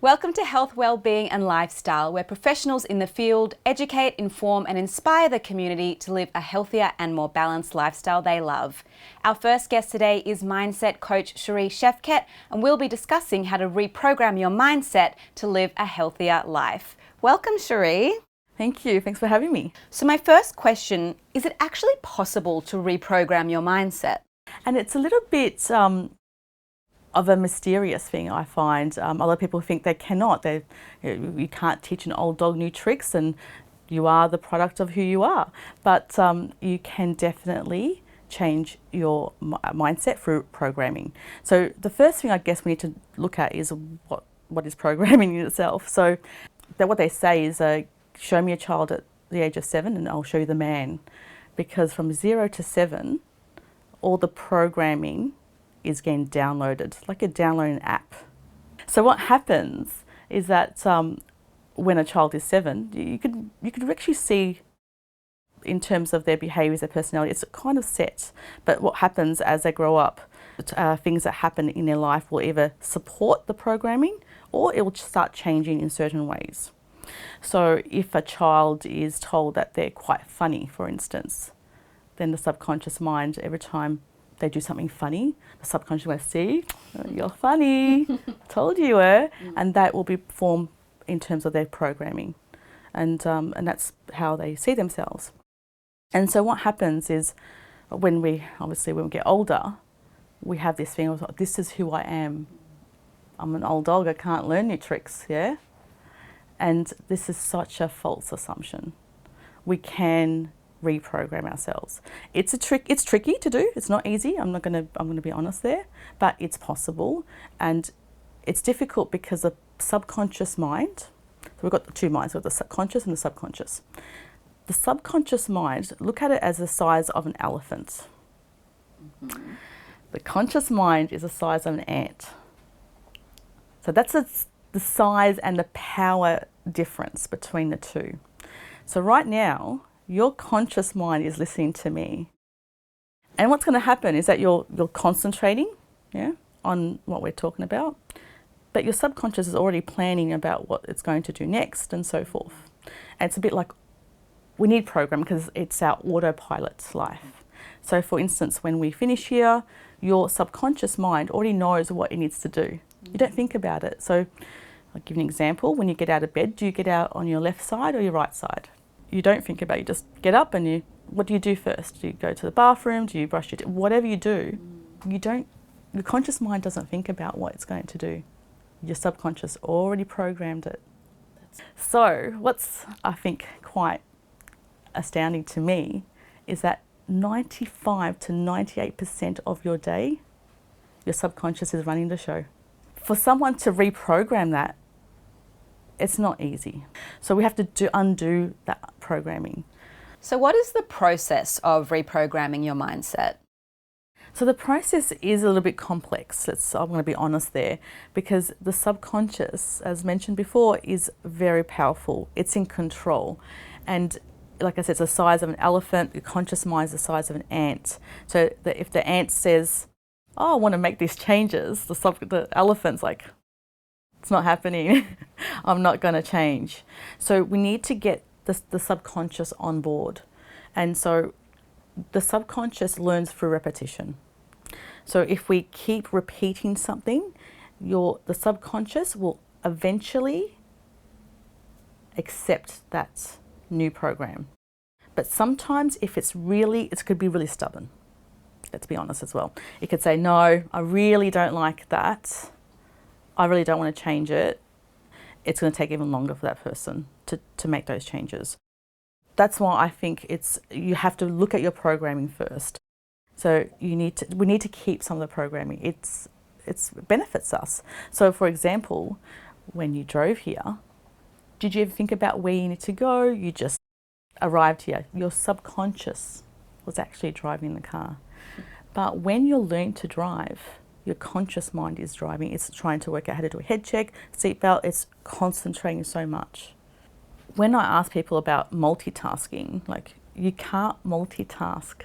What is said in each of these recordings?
Welcome to Health, Wellbeing and Lifestyle, where professionals in the field educate, inform and inspire the community to live a healthier and more balanced lifestyle they love. Our first guest today is mindset coach Sharee Shefket, and we'll be discussing how to reprogram your mindset to live a healthier life. Welcome, Sharee. Thank you. Thanks for having me. So my first question, is it actually possible to reprogram your mindset? And it's a little bit of a mysterious thing, I find. A lot of people think they cannot. You can't teach an old dog new tricks, and you are the product of who you are. But you can definitely change your mindset through programming. So the first thing I guess we need to look at is what is programming in itself. So what they say is, show me a child at the age of 7 and I'll show you the man. Because from 0 to 7, all the programming is getting downloaded, like you're downloading an app. So what happens is that when a child is 7, you could actually see in terms of their behaviours, their personality, it's kind of set. But what happens as they grow up, things that happen in their life will either support the programming or it will start changing in certain ways. So if a child is told that they're quite funny, for instance, then the subconscious mind, every time they do something funny, the subconscious will see, oh, you're funny, told you were, and that will be formed in terms of their programming, and that's how they see themselves. And so what happens is, when we get older, we have this thing of, this is who I am. I'm an old dog, I can't learn new tricks, yeah? And this is such a false assumption. We can reprogram ourselves. It's tricky to do. It's not easy. I'm going to be honest there, but it's possible, and it's difficult because the subconscious mind. So we've got the two minds. We've got the subconscious and the subconscious. The subconscious mind, look at it as the size of an elephant. Mm-hmm. The conscious mind is the size of an ant. So that's the size and the power difference between the two. So right now, your conscious mind is listening to me. And what's going to happen is that you're concentrating, on what we're talking about, but your subconscious is already planning about what it's going to do next and so forth. And it's a bit like, we need program because it's our autopilot life. So for instance, when we finish here, your subconscious mind already knows what it needs to do. You don't think about it. So I'll give you an example. When you get out of bed, do you get out on your left side or your right side? You don't think about it. You just get up and what do you do first? Do you go to the bathroom? Do you brush your teeth? Whatever you do, your conscious mind doesn't think about what it's going to do. Your subconscious already programmed it. So what's, I think, quite astounding to me is that 95 to 98% of your day, your subconscious is running the show. For someone to reprogram that, it's not easy. So we have to undo that programming. So what is the process of reprogramming your mindset? So the process is a little bit complex. I'm going to be honest there, because the subconscious, as mentioned before, is very powerful. It's in control. And like I said, it's the size of an elephant. The conscious mind is the size of an ant. So if the ant says, oh, I want to make these changes, the elephant's like, it's not happening. I'm not going to change. So we need to get the subconscious on board. And so the subconscious learns through repetition. So if we keep repeating something, the subconscious will eventually accept that new program. But sometimes it could be really stubborn. Let's be honest as well. It could say, no, I really don't like that. I really don't want to change it. It's going to take even longer for that person to make those changes. That's why I think you have to look at your programming first. So we need to keep some of the programming. It benefits us. So for example, when you drove here, did you ever think about where you need to go? You just arrived here. Your subconscious was actually driving the car. But when you learn to drive, your conscious mind is driving. It's trying to work out how to do a head check, seatbelt. It's concentrating so much. When I ask people about multitasking, like, you can't multitask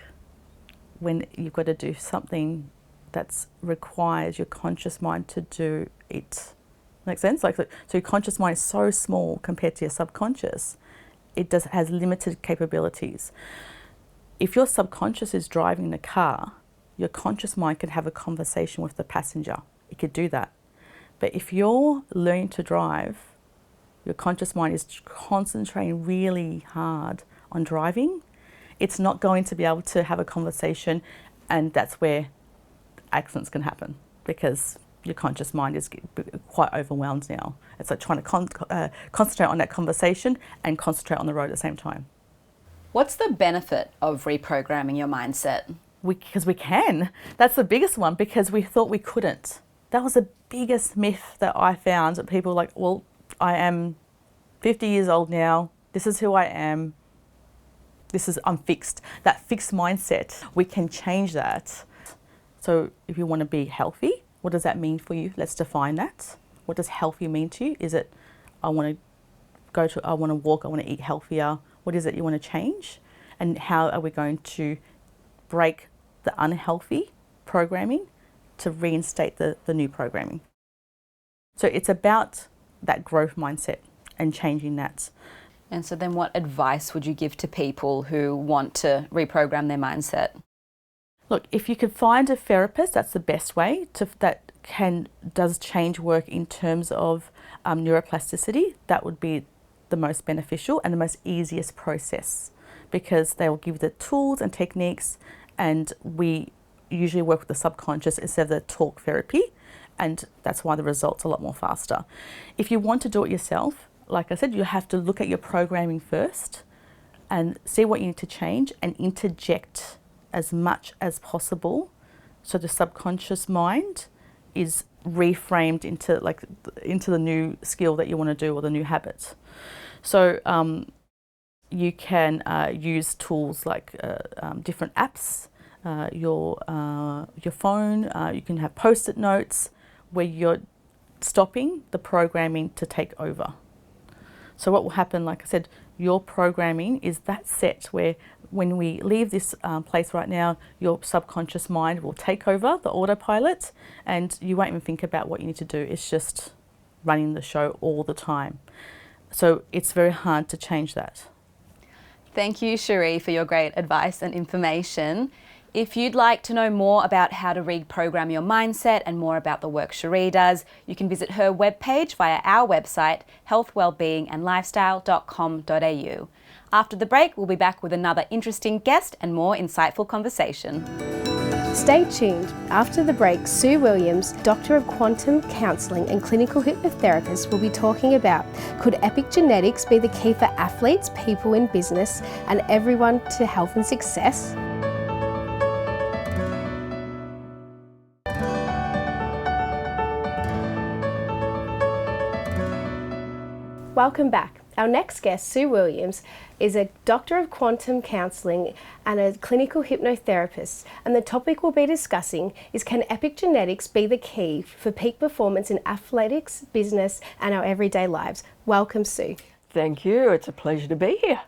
when you've got to do something that requires your conscious mind to do it Make sense? So your conscious mind is so small compared to your subconscious. It has limited capabilities. If your subconscious is driving the car, your conscious mind can have a conversation with the passenger. It could do that. But if you're learning to drive, your conscious mind is concentrating really hard on driving, it's not going to be able to have a conversation, and that's where accidents can happen, because your conscious mind is quite overwhelmed now. It's like trying to concentrate on that conversation and concentrate on the road at the same time. What's the benefit of reprogramming your mindset? Because we can. That's the biggest one, because we thought we couldn't. That was the biggest myth that I found, that people were like, well, I am 50 years old now, this is who I am, I'm fixed. That fixed mindset, we can change that. So if you want to be healthy, what does that mean for you? Let's define that. What does healthy mean to you? Is it, I want to walk, I want to eat healthier? What is it you want to change? And how are we going to break the unhealthy programming to reinstate the new programming? So it's about that growth mindset and changing that. And so then what advice would you give to people who want to reprogram their mindset? Look, if you could find a therapist, that's the best way does change work in terms of neuroplasticity. That would be the most beneficial and the most easiest process, because they will give the tools and techniques, and we usually work with the subconscious instead of the talk therapy, and that's why the results are a lot more faster. If you want to do it yourself, like I said, you have to look at your programming first and see what you need to change and interject as much as possible, so the subconscious mind is reframed into the new skill that you want to do, or the new habit. So you can use tools like different apps, your phone. You can have post-it notes where you're stopping the programming to take over. So what will happen, like I said, your programming is that set where when we leave this place right now, your subconscious mind will take over the autopilot, and you won't even think about what you need to do. It's just running the show all the time. So it's very hard to change that. Thank you, Sharee, for your great advice and information. If you'd like to know more about how to reprogram your mindset and more about the work Sharee does, you can visit her webpage via our website, healthwellbeingandlifestyle.com.au. After the break, we'll be back with another interesting guest and more insightful conversation. Stay tuned. After the break, Sue Williams, Doctor of Quantum Counselling and Clinical Hypnotherapist, will be talking about, could epigenetics be the key for athletes, people in business and everyone to health and success? Welcome back. Our next guest, Sue Williams, is a Doctor of Quantum Counselling and a clinical hypnotherapist, and the topic we'll be discussing is, can epigenetics be the key for peak performance in athletics, business and our everyday lives? Welcome, Sue. Thank you. It's a pleasure to be here.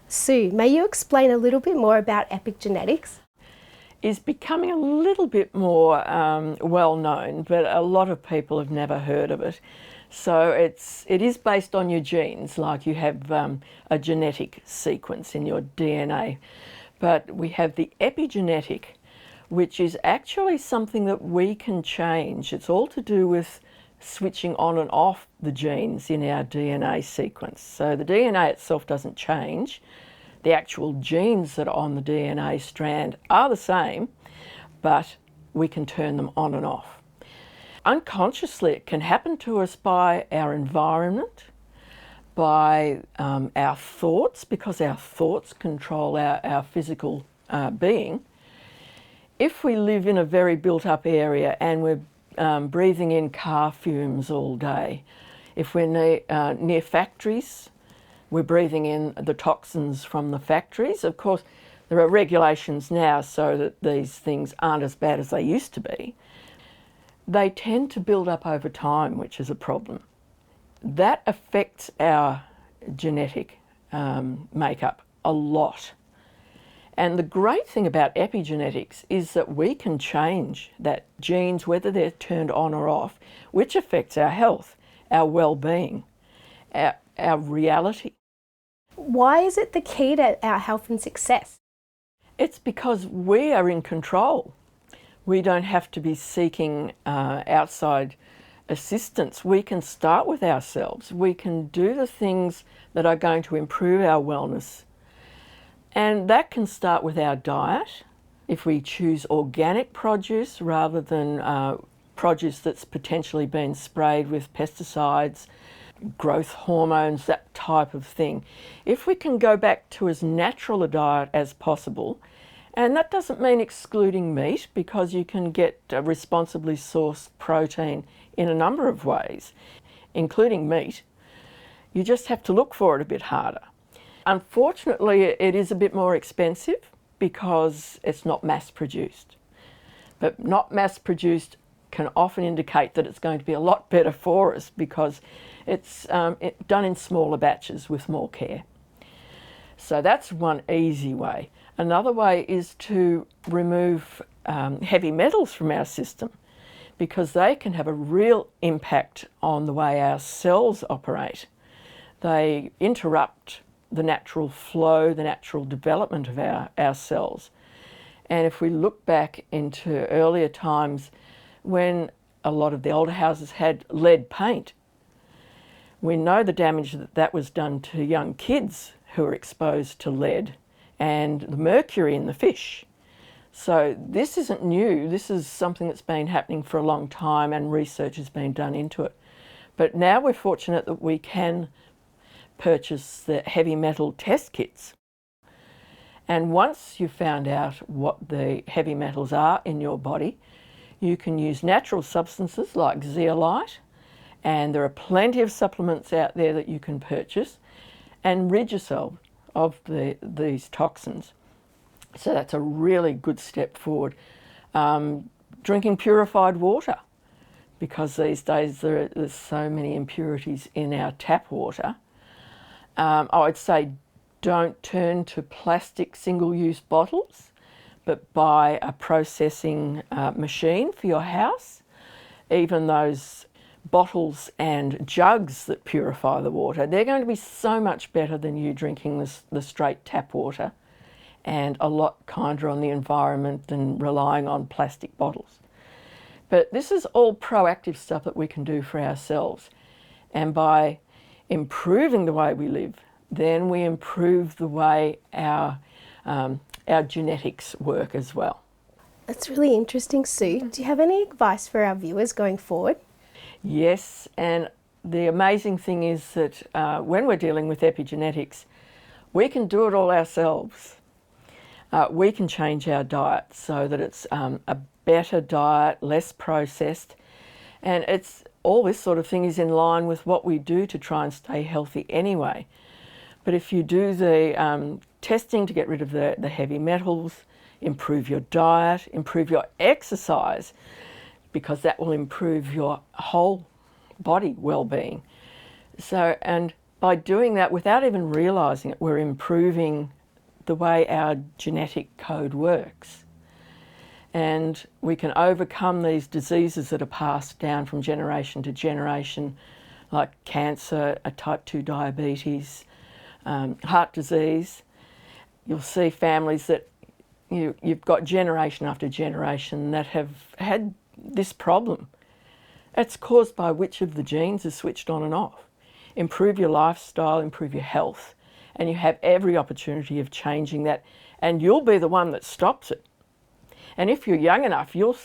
Sue, may you explain a little bit more about epigenetics? It's becoming a little bit more well known, but a lot of people have never heard of it. So it is based on your genes, like you have a genetic sequence in your DNA. But we have the epigenetic, which is actually something that we can change. It's all to do with switching on and off the genes in our DNA sequence. So the DNA itself doesn't change. The actual genes that are on the DNA strand are the same, but we can turn them on and off. Unconsciously, it can happen to us by our environment, by our thoughts, because our thoughts control our physical being. If we live in a very built-up area and we're breathing in car fumes all day, if we're near factories, we're breathing in the toxins from the factories. Of course, there are regulations now so that these things aren't as bad as they used to be. They tend to build up over time, which is a problem. That affects our genetic makeup a lot. And the great thing about epigenetics is that we can change that genes, whether they're turned on or off, which affects our health, our well-being, our reality. Why is it the key to our health and success? It's because we are in control. We don't have to be seeking outside assistance. We can start with ourselves. We can do the things that are going to improve our wellness. And that can start with our diet. If we choose organic produce rather than produce that's potentially been sprayed with pesticides, growth hormones, that type of thing. If we can go back to as natural a diet as possible, and that doesn't mean excluding meat, because you can get responsibly sourced protein in a number of ways, including meat. You just have to look for it a bit harder. Unfortunately, it is a bit more expensive because it's not mass produced. But not mass produced can often indicate that it's going to be a lot better for us because it's done in smaller batches with more care. So that's one easy way. Another way is to remove heavy metals from our system, because they can have a real impact on the way our cells operate. They interrupt the natural flow, the natural development of our cells. And if we look back into earlier times when a lot of the older houses had lead paint, we know the damage that was done to young kids who were exposed to lead and the mercury in the fish. So this isn't new. This is something that's been happening for a long time and research has been done into it. But now we're fortunate that we can purchase the heavy metal test kits. And once you've found out what the heavy metals are in your body, you can use natural substances like zeolite, and there are plenty of supplements out there that you can purchase, and rid yourself of these toxins. So that's a really good step forward. Drinking purified water, because these days there's so many impurities in our tap water. I would say don't turn to plastic single-use bottles, but buy a processing machine for your house. Even those bottles and jugs that purify the water, they're going to be so much better than you drinking the straight tap water, and a lot kinder on the environment than relying on plastic bottles. But this is all proactive stuff that we can do for ourselves. And by improving the way we live, then we improve the way our genetics work as well. That's really interesting, Sue. Do you have any advice for our viewers going forward? Yes, and the amazing thing is that when we're dealing with epigenetics, we can do it all ourselves. We can change our diet so that it's a better diet, less processed, and it's all this sort of thing is in line with what we do to try and stay healthy anyway. But if you do the testing to get rid of the heavy metals, improve your diet, improve your exercise, because that will improve your whole body well-being. So, and by doing that without even realising it, we're improving the way our genetic code works. And we can overcome these diseases that are passed down from generation to generation, like cancer, type 2 diabetes, heart disease. You'll see families that you've got generation after generation that have had this problem. It's caused by which of the genes is switched on and off. Improve your lifestyle, improve your health, and you have every opportunity of changing that, and you'll be the one that stops it. And if you're young enough, you'll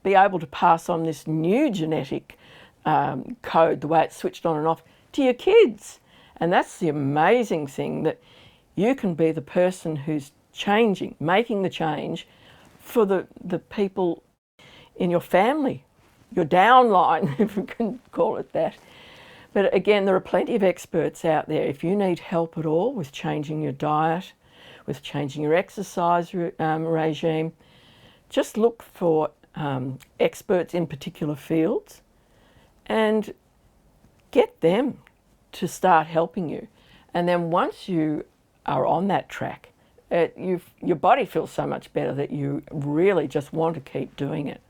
be able to pass on this new genetic code, the way it's switched on and off, to your kids. And that's the amazing thing, that you can be the person who's changing, making the change for the people in your family, your downline, if we can call it that. But again, there are plenty of experts out there. If you need help at all with changing your diet, with changing your exercise regime, just look for experts in particular fields and get them to start helping you. And then once you are on that track, your body feels so much better that you really just want to keep doing it.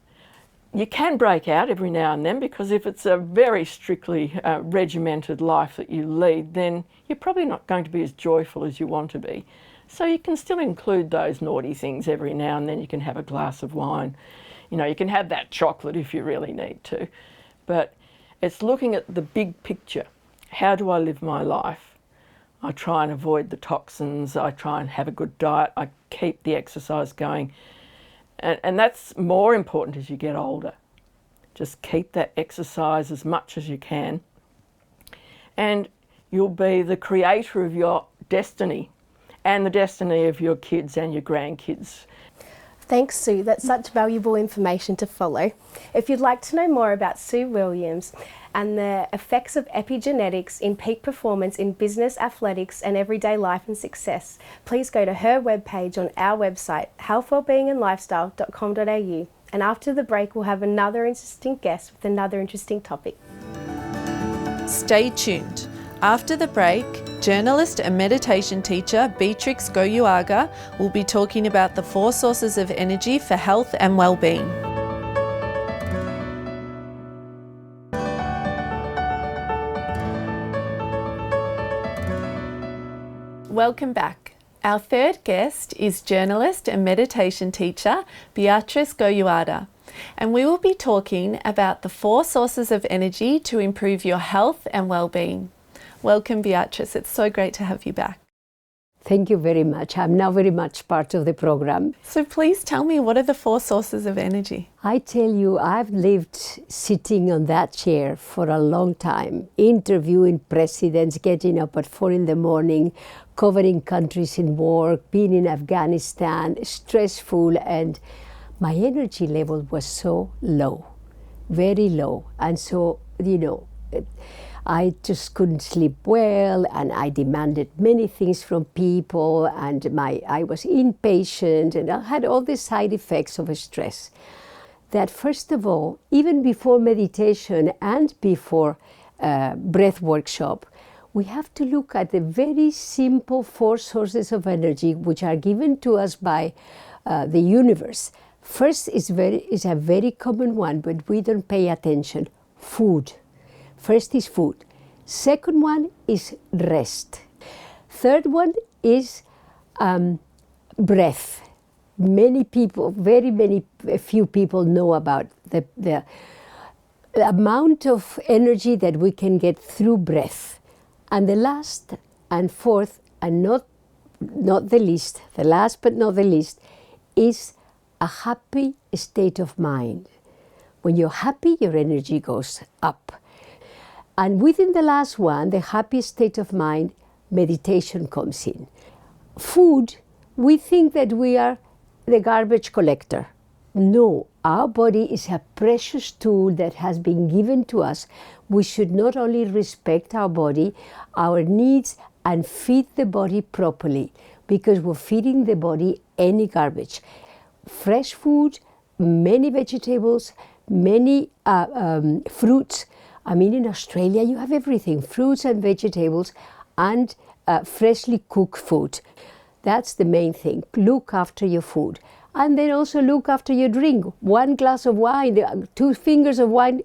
You can break out every now and then, because if it's a very strictly regimented life that you lead, then you're probably not going to be as joyful as you want to be. So you can still include those naughty things every now and then. You can have a glass of wine. You know, you can have that chocolate if you really need to. But it's looking at the big picture. How do I live my life? I try and avoid the toxins. I try and have a good diet. I keep the exercise going. And that's more important as you get older. Just keep that exercise as much as you can. And you'll be the creator of your destiny and the destiny of your kids and your grandkids. Thanks, Sue. That's such valuable information to follow. If you'd like to know more about Sue Williams and the effects of epigenetics in peak performance in business, athletics and everyday life and success, please go to her webpage on our website, healthwellbeingandlifestyle.com.au. And after the break, we'll have another interesting guest with another interesting topic. Stay tuned. After the break, journalist and meditation teacher Beatriz Goyoaga will be talking about the 4 sources of energy for health and well-being. Welcome back. Our third guest is journalist and meditation teacher Beatriz Goyoaga, and we will be talking about the 4 sources of energy to improve your health and well-being. Welcome, Beatriz. It's so great to have you back. Thank you very much. I'm now very much part of the program. So please tell me, what are the 4 sources of energy? I tell you, I've lived sitting on that chair for a long time, interviewing presidents, getting up at 4 in the morning, covering countries in war, being in Afghanistan, stressful, and my energy level was so low, very low. And so, you know, I just couldn't sleep well, and I demanded many things from people, and I was impatient, and I had all the side effects of stress. That first of all, even before meditation and before breath workshop, we have to look at the very simple 4 sources of energy which are given to us by the universe. First is a very common one, but we don't pay attention: food. First is food. Second one is rest. Third one is breath. Many people, few people know about the amount of energy that we can get through breath. And the last and fourth, and not the least, the last but not the least, is a happy state of mind. When you're happy, your energy goes up. And within the last one, the happy state of mind, meditation comes in. Food, we think that we are the garbage collector. No, our body is a precious tool that has been given to us. We should not only respect our body, our needs, and feed the body properly, because we're feeding the body any garbage. Fresh food, many vegetables, many fruits. I mean, in Australia, you have everything, fruits and vegetables and freshly cooked food. That's the main thing. Look after your food. And then also look after your drink. 1 glass of wine, 2 fingers of wine,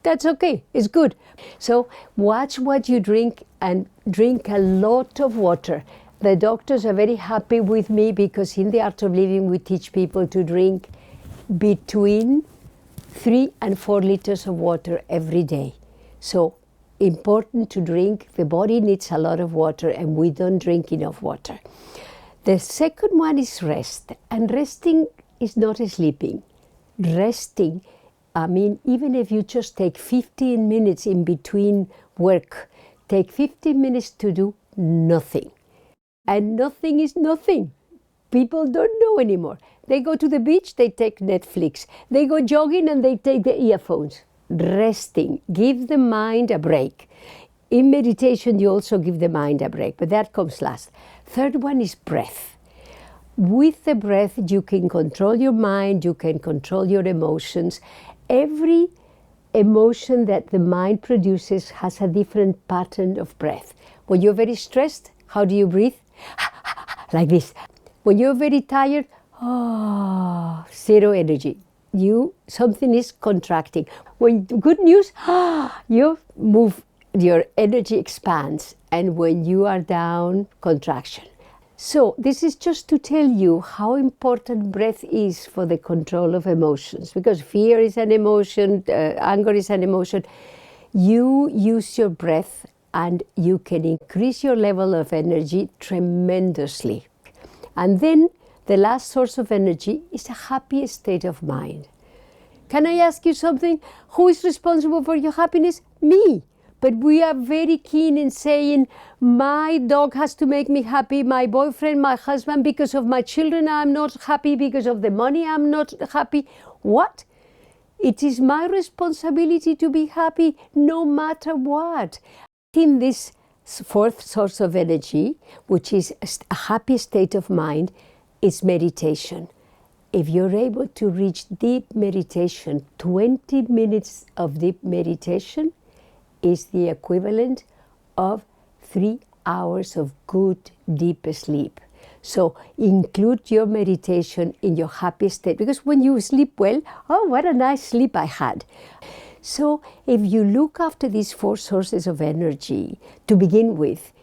that's okay, it's good. So watch what you drink and drink a lot of water. The doctors are very happy with me because in the Art of Living we teach people to drink between 3 and 4 liters of water every day. So important to drink. The body needs a lot of water and we don't drink enough water. The second one is rest. And resting is not sleeping. Resting, I mean, even if you just take 15 minutes in between work, take 15 minutes to do nothing. And nothing is nothing. People don't know anymore. They go to the beach, they take Netflix. They go jogging and they take the earphones. Resting, give the mind a break. In meditation, you also give the mind a break, but that comes last. Third one is breath. With the breath, you can control your mind, you can control your emotions. Every emotion that the mind produces has a different pattern of breath. When you're very stressed, how do you breathe? Like this. When you're very tired, zero energy. something is contracting. When good news, you move, your energy expands, and when you are down, contraction. So this is just to tell you how important breath is for the control of emotions, because fear is an emotion, anger is an emotion. You use your breath and you can increase your level of energy tremendously. And then the last source of energy is a happy state of mind. Can I ask you something? Who is responsible for your happiness? Me. But we are very keen in saying, my dog has to make me happy, my boyfriend, my husband, because of my children I'm not happy, because of the money I'm not happy. What? It is my responsibility to be happy no matter what. In this fourth source of energy, which is a happy state of mind, is meditation. If you're able to reach deep meditation, 20 minutes of deep meditation is the equivalent of 3 hours of good deep sleep. So include your meditation in your happy state, because when you sleep well, oh, what a nice sleep I had. So if you look after these 4 sources of energy to begin with,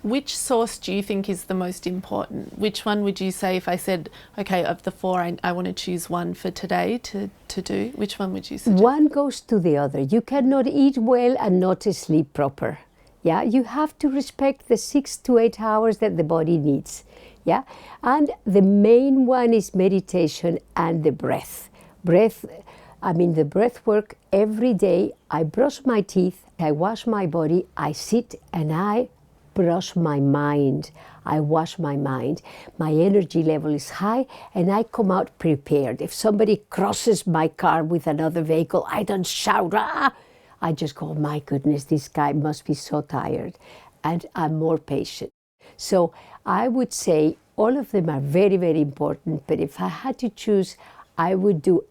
which source do you think is the most important? Which one would you say, if I said, okay, of the 4, I want to choose one for today to do, which one would you suggest? One goes to the other. You cannot eat well and not sleep proper. Yeah, you have to respect the 6 to 8 hours that the body needs. Yeah, and the main one is meditation and the breath. The breath work every day. I brush my teeth, I wash my body, I sit and I brush my mind. I wash my mind. My energy level is high and I come out prepared. If somebody crosses my car with another vehicle, I don't shout, ah! I just go, my goodness, this guy must be so tired. And I'm more patient. So I would say all of them are very, very important. But if I had to choose, I would do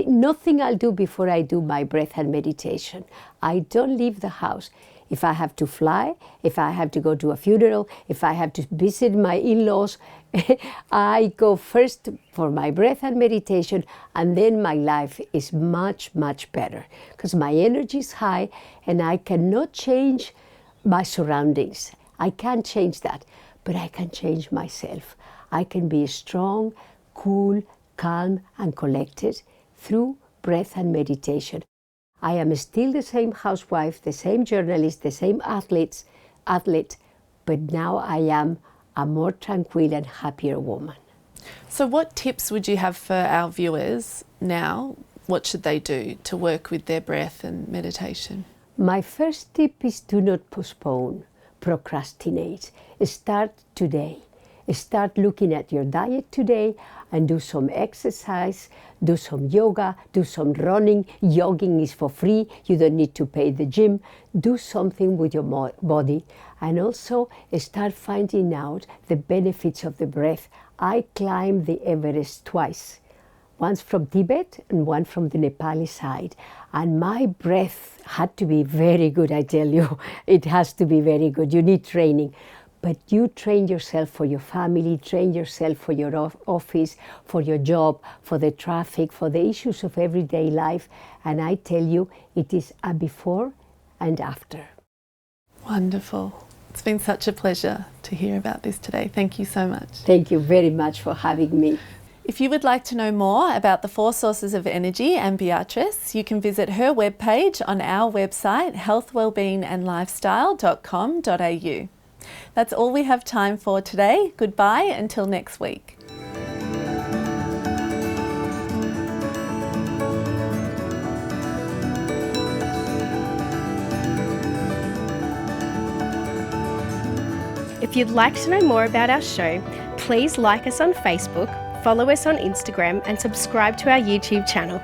nothing I'll do before I do my breath and meditation. I don't leave the house. If I have to fly, if I have to go to a funeral, if I have to visit my in-laws, I go first for my breath and meditation, and then my life is much, much better because my energy is high and I cannot change my surroundings. I can't change that, but I can change myself. I can be strong, cool, calm, and collected through breath and meditation. I am still the same housewife, the same journalist, the same athlete, but now I am a more tranquil and happier woman. So what tips would you have for our viewers now? What should they do to work with their breath and meditation? My first tip is do not postpone, procrastinate. Start today. Start looking at your diet today and do some exercise, do some yoga, do some running. Jogging is for free. You don't need to pay the gym. Do something with your body. And also start finding out the benefits of the breath. I climbed the Everest twice. Once from Tibet and one from the Nepali side. And my breath had to be very good, I tell you. It has to be very good. You need training. But you train yourself for your family, train yourself for your office, for your job, for the traffic, for the issues of everyday life. And I tell you, it is a before and after. Wonderful. It's been such a pleasure to hear about this today. Thank you so much. Thank you very much for having me. If you would like to know more about the 4 sources of energy and Beatriz, you can visit her webpage on our website, healthwellbeingandlifestyle.com.au. That's all we have time for today. Goodbye until next week. If you'd like to know more about our show, please like us on Facebook, follow us on Instagram and subscribe to our YouTube channel.